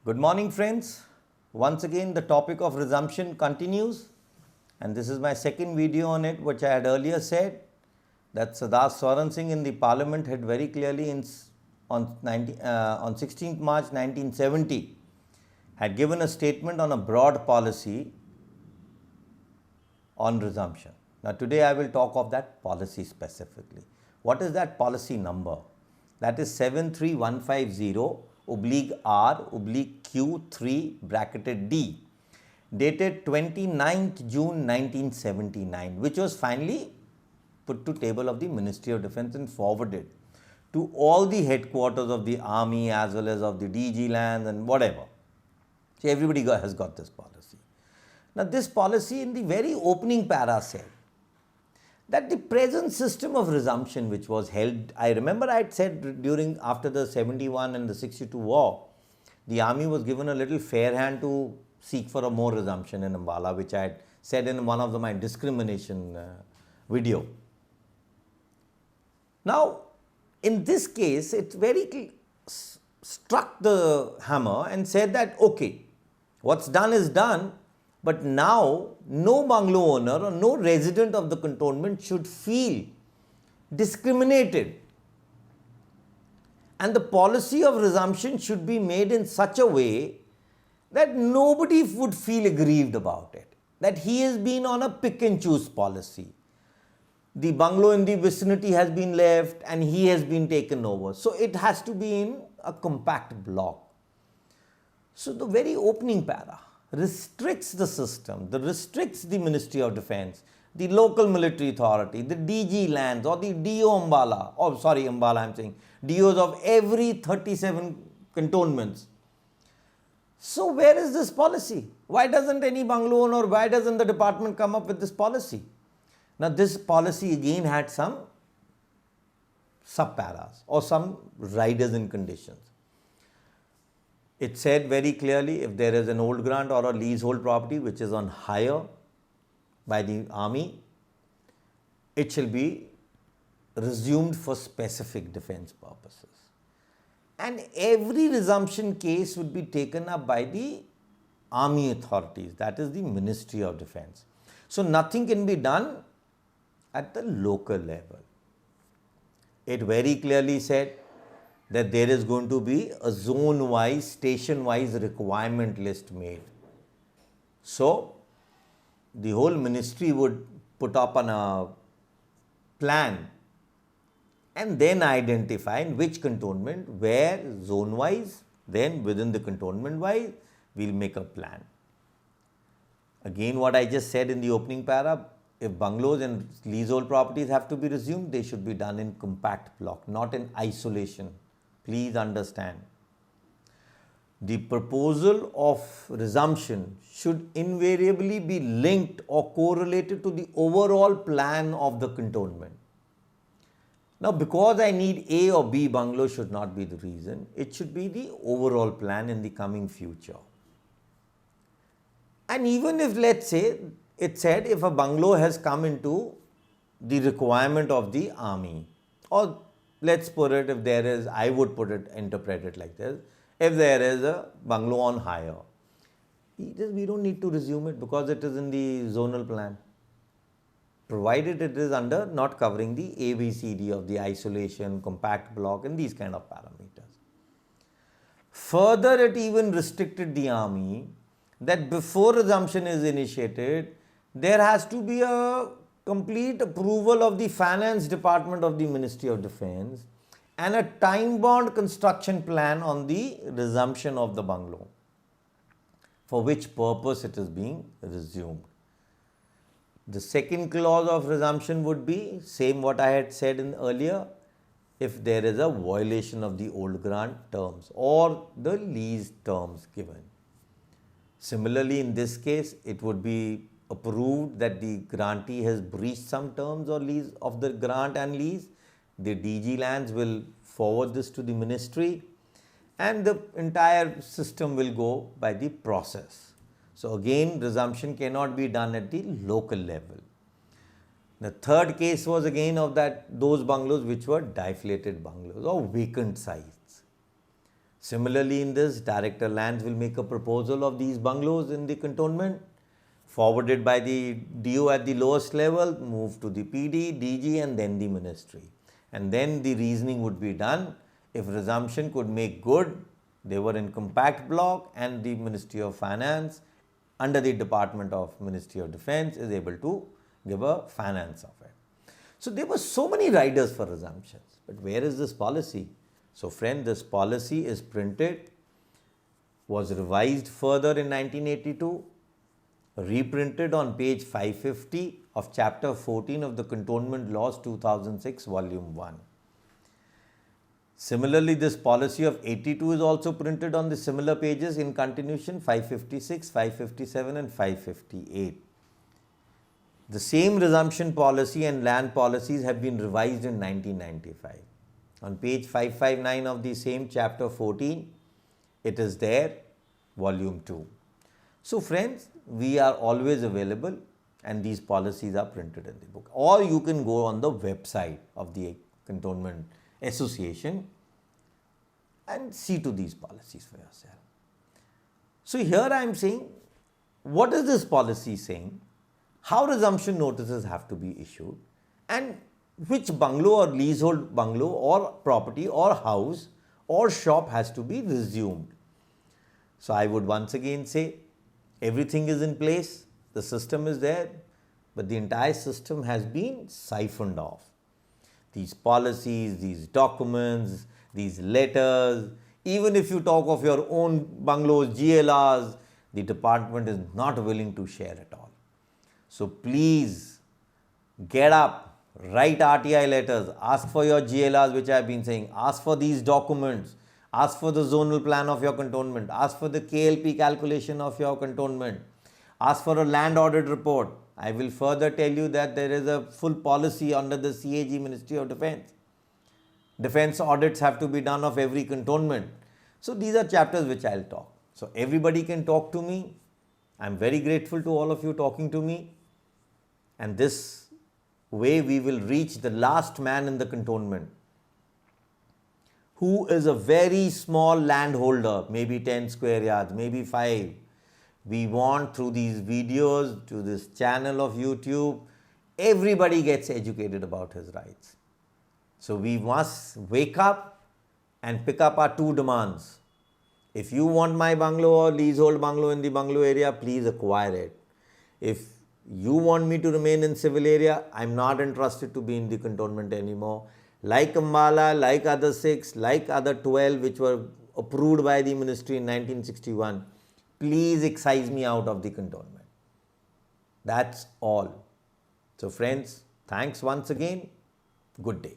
Good morning, friends. Once again, the topic of resumption continues, and this is my second video on it, which I had earlier said that Sardar Swaran Singh in the Parliament had very clearly on 16th March 1970 had given a statement on a broad policy on resumption. Now, today I will talk of that policy specifically. What is that policy number? That is 73150/R/Q3 bracketed D, dated 29th June 1979, which was finally put to table of the Ministry of Defence and forwarded to all the headquarters of the Army as well as of the DG lands and whatever. So, everybody has got this policy. Now, this policy in the very opening para said that the present system of resumption which was held, I remember I had said after the 71 and the 62 war, the army was given a little fair hand to seek for a more resumption in Ambala, which I had said in one of my discrimination video. Now, in this case, it very struck the hammer and said that, okay, what's done is done, but now no bungalow owner or no resident of the cantonment should feel discriminated. And the policy of resumption should be made in such a way that nobody would feel aggrieved about it, that he has been on a pick and choose policy. The bungalow in the vicinity has been left and he has been taken over. So, it has to be in a compact block. So, the very opening para restricts the system, restricts the Ministry of Defence, the local military authority, the DG lands or the DO Ambala, Ambala I am saying, DOs of every 37 cantonments. So, where is this policy? Why doesn't any bungalow owner, why doesn't the department come up with this policy? Now, this policy again had some sub-paras or some riders and conditions. It said very clearly, if there is an old grant or a leasehold property which is on hire by the army, it shall be resumed for specific defence purposes. And every resumption case would be taken up by the army authorities, that is the Ministry of Defence. So, nothing can be done at the local level. It very clearly said that there is going to be a zone-wise, station-wise requirement list made. So, the whole ministry would put up on a plan and then identify in which cantonment, where zone-wise, then within the cantonment-wise, we will make a plan. Again, what I just said in the opening para, if bungalows and leasehold properties have to be resumed, they should be done in compact block, not in isolation. Please understand. The proposal of resumption should invariably be linked or correlated to the overall plan of the cantonment. Now, because I need A or B bungalow should not be the reason. It should be the overall plan in the coming future. And even if, let's say, it said if a bungalow has come into the requirement of the army, or let's put it, if there is, I would interpret it like this, if there is a bungalow on hire, we don't need to resume it because it is in the zonal plan, provided it is under not covering the ABCD of the isolation, compact block and these kind of parameters. Further, it even restricted the army that before resumption is initiated, there has to be a complete approval of the finance department of the Ministry of Defence and a time-bound construction plan on the resumption of the bungalow, for which purpose it is being resumed. The second clause of resumption would be same what I had said in earlier, if there is a violation of the old grant terms or the lease terms given. Similarly, in this case, it would be approved that the grantee has breached some terms or lease of the grant and lease. The DG lands will forward this to the ministry and the entire system will go by the process. So, again, resumption cannot be done at the local level. The third case was again of those bungalows which were deflated bungalows or vacant sites. Similarly, in this, Director Lands will make a proposal of these bungalows in the cantonment, forwarded by the DO at the lowest level, move to the PD, DG and then the ministry. And then the reasoning would be done. If Resumption could make good, they were in compact block and the Ministry of Finance under the Department of Ministry of Defence is able to give a finance of it. So there were so many riders for resumptions, but where is this policy? So friend, this policy is printed, was revised further in 1982, reprinted on page 550 of chapter 14 of the Cantonment Laws 2006 volume 1. Similarly, this policy of 82 is also printed on the similar pages in continuation 556, 557 and 558. The same resumption policy and land policies have been revised in 1995. On page 559 of the same chapter 14, it is there, volume 2. So friends, we are always available and these policies are printed in the book. Or you can go on the website of the Cantonment Association and see to these policies for yourself. So here I am saying, what is this policy saying? How resumption notices have to be issued and which bungalow or leasehold bungalow or property or house or shop has to be resumed. So I would once again say, everything is in place, the system is there, but the entire system has been siphoned off. These policies, these documents, these letters, even if you talk of your own bungalows, GLRs, the department is not willing to share at all. So please get up, write RTI letters, ask for your GLRs, which I have been saying, ask for these documents, ask for the zonal plan of your cantonment, ask for the KLP calculation of your cantonment, ask for a land audit report. I will further tell you that there is a full policy under the CAG Ministry of Defence. Defence audits have to be done of every cantonment. So these are chapters which I will talk. So everybody can talk to me. I am very grateful to all of you talking to me. And this way we will reach the last man in the cantonment, who is a very small landholder, maybe 10 square yards, maybe 5. We want through these videos, to this channel of YouTube, everybody gets educated about his rights. So we must wake up and pick up our two demands. If you want my bungalow or leasehold bungalow in the bungalow area, please acquire it. If you want me to remain in civil area, I'm not interested to be in the cantonment anymore. Like Ambala, like other 6, like other 12 which were approved by the ministry in 1961, please excise me out of the cantonment. That's all. So friends, thanks once again. Good day.